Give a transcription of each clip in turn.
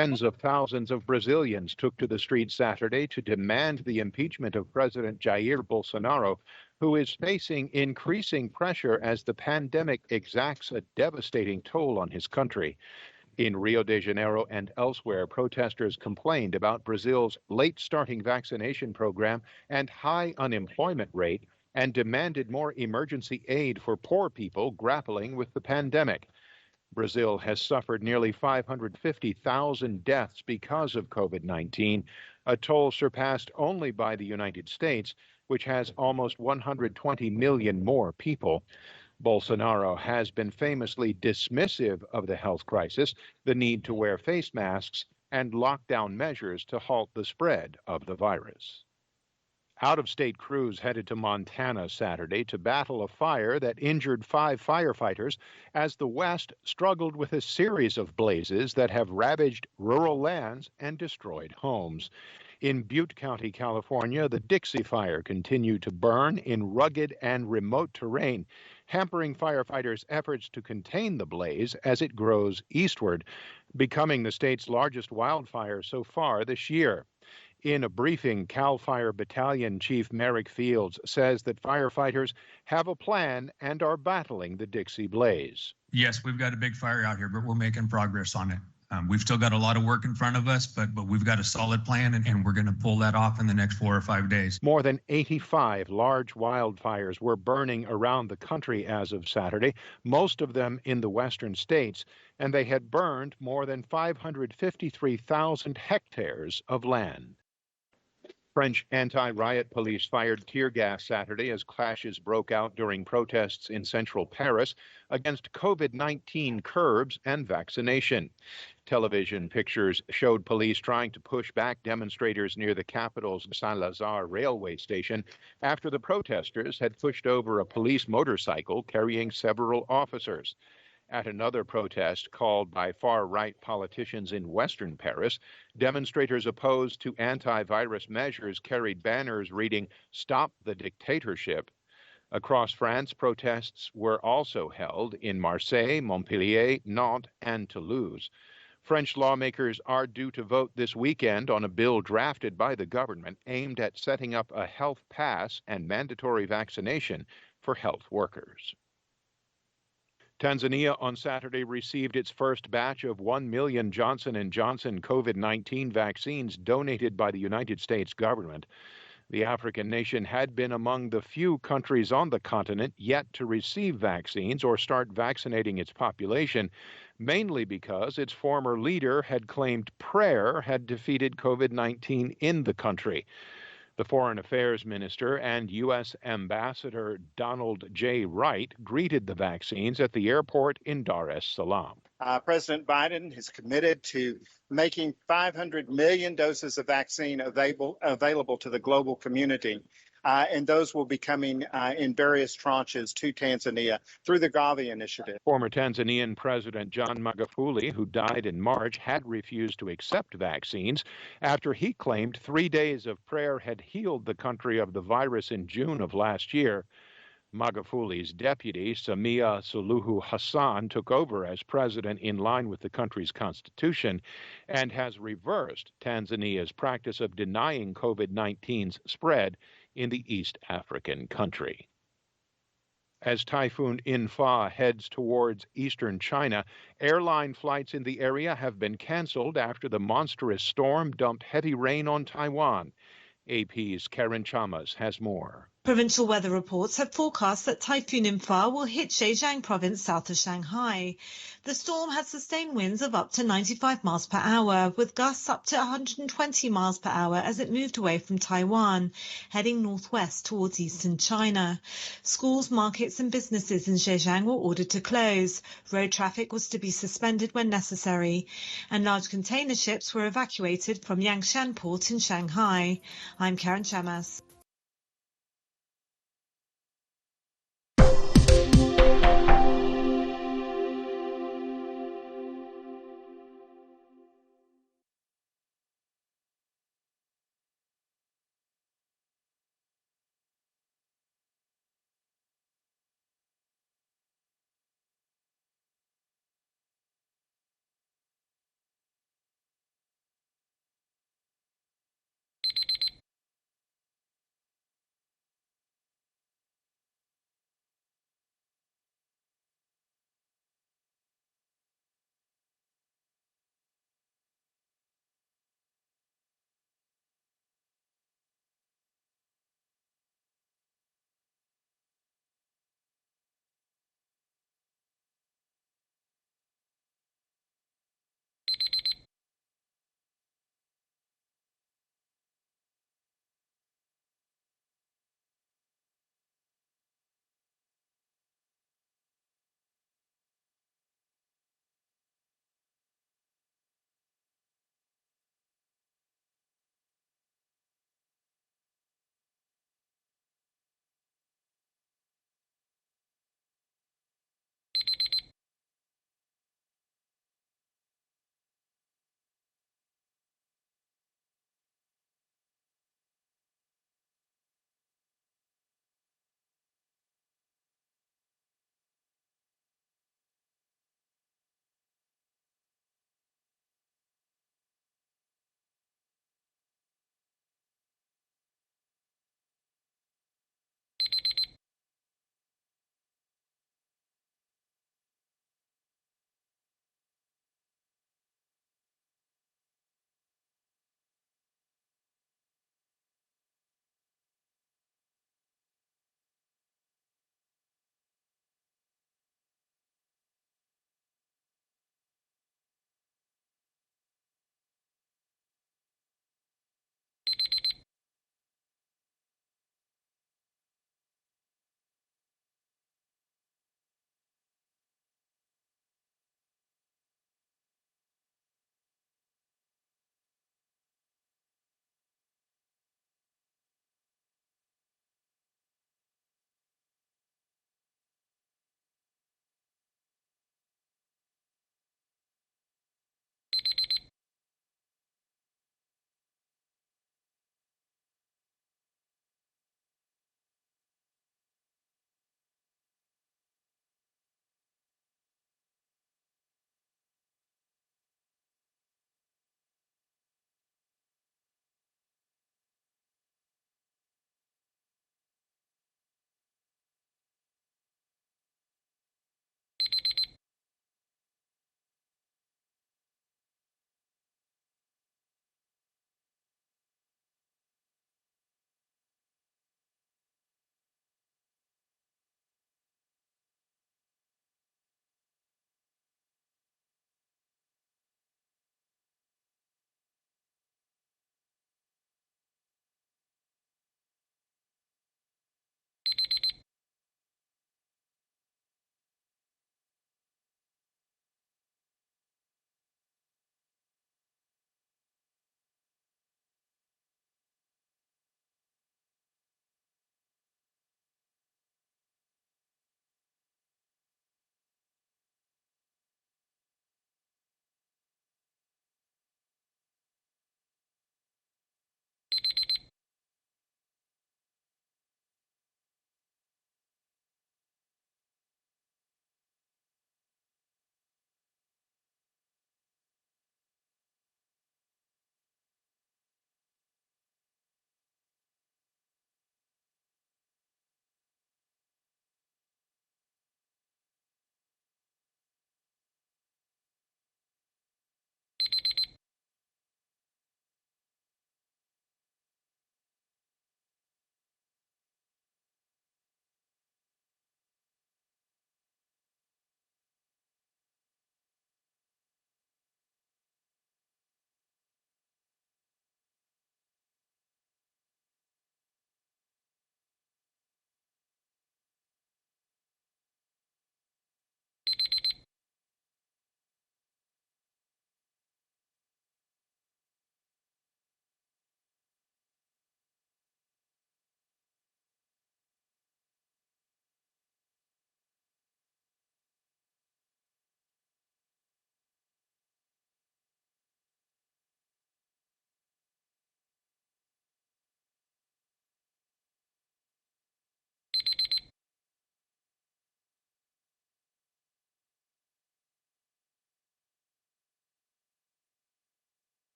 Tens of thousands of Brazilians took to the streets Saturday to demand the impeachment of President Jair Bolsonaro, who is facing increasing pressure as the pandemic exacts a devastating toll on his country. In Rio de Janeiro and elsewhere, protesters complained about Brazil's late starting vaccination program and high unemployment rate and demanded more emergency aid for poor people grappling with the pandemic. Brazil has suffered nearly 550,000 deaths because of COVID-19, a toll surpassed only by the United States, which has almost 120 million more people. Bolsonaro has been famously dismissive of the health crisis, the need to wear face masks, and lockdown measures to halt the spread of the virus. Out-of-state crews headed to Montana Saturday to battle a fire that injured 5 firefighters as the West struggled with a series of blazes that have ravaged rural lands and destroyed homes. In Butte County, California, the Dixie Fire continued to burn in rugged and remote terrain, hampering firefighters' efforts to contain the blaze as it grows eastward, becoming the state's largest wildfire so far this year. In a briefing, CAL FIRE Battalion Chief Merrick Fields says that firefighters have a plan and are battling the Dixie blaze. Yes, we've got a big fire out here, but we're making progress on it. We've still got a lot of work in front of us, but we've got a solid plan, and we're going to pull that off in the next 4 or 5 days. More than 85 large wildfires were burning around the country as of Saturday, most of them in the western states, and they had burned more than 553,000 hectares of land. French anti-riot police fired tear gas Saturday as clashes broke out during protests in central Paris against COVID-19 curbs and vaccination. Television pictures showed police trying to push back demonstrators near the capital's Saint-Lazare railway station after the protesters had pushed over a police motorcycle carrying several officers. At another protest called by far-right politicians in western Paris, demonstrators opposed to anti-virus measures carried banners reading, "Stop the dictatorship." Across France, protests were also held in Marseille, Montpellier, Nantes, and Toulouse. French lawmakers are due to vote this weekend on a bill drafted by the government aimed at setting up a health pass and mandatory vaccination for health workers. Tanzania on Saturday received its first batch of 1 million Johnson & Johnson COVID-19 vaccines donated by the United States government. The African nation had been among the few countries on the continent yet to receive vaccines or start vaccinating its population, mainly because its former leader had claimed prayer had defeated COVID-19 in the country. The Foreign Affairs Minister and U.S. Ambassador Donald J. Wright greeted the vaccines at the airport in Dar es Salaam. President Biden is committed to making 500 million doses of vaccine available to the global community. And those will be coming in various tranches to Tanzania through the Gavi initiative. Former Tanzanian President John Magufuli, who died in March, had refused to accept vaccines after he claimed 3 days of prayer had healed the country of the virus in June of last year. Magufuli's deputy, Samia Suluhu Hassan, took over as president in line with the country's constitution and has reversed Tanzania's practice of denying COVID-19's spread in the East African country. As Typhoon In-fa heads towards eastern China, airline flights in the area have been canceled after the monstrous storm dumped heavy rain on Taiwan. AP's Karen Chamas has more. Provincial weather reports have forecast that Typhoon In-fa will hit Zhejiang province south of Shanghai. The storm has sustained winds of up to 95 miles per hour, with gusts up to 120 miles per hour as it moved away from Taiwan, heading northwest towards eastern China. Schools, markets and businesses in Zhejiang were ordered to close. Road traffic was to be suspended when necessary, and large container ships were evacuated from Yangshan port in Shanghai. I'm Karen Chamas.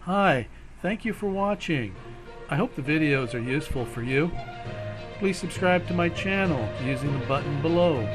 Hi, thank you for watching. I hope the videos are useful for you. Please subscribe to my channel using the button below.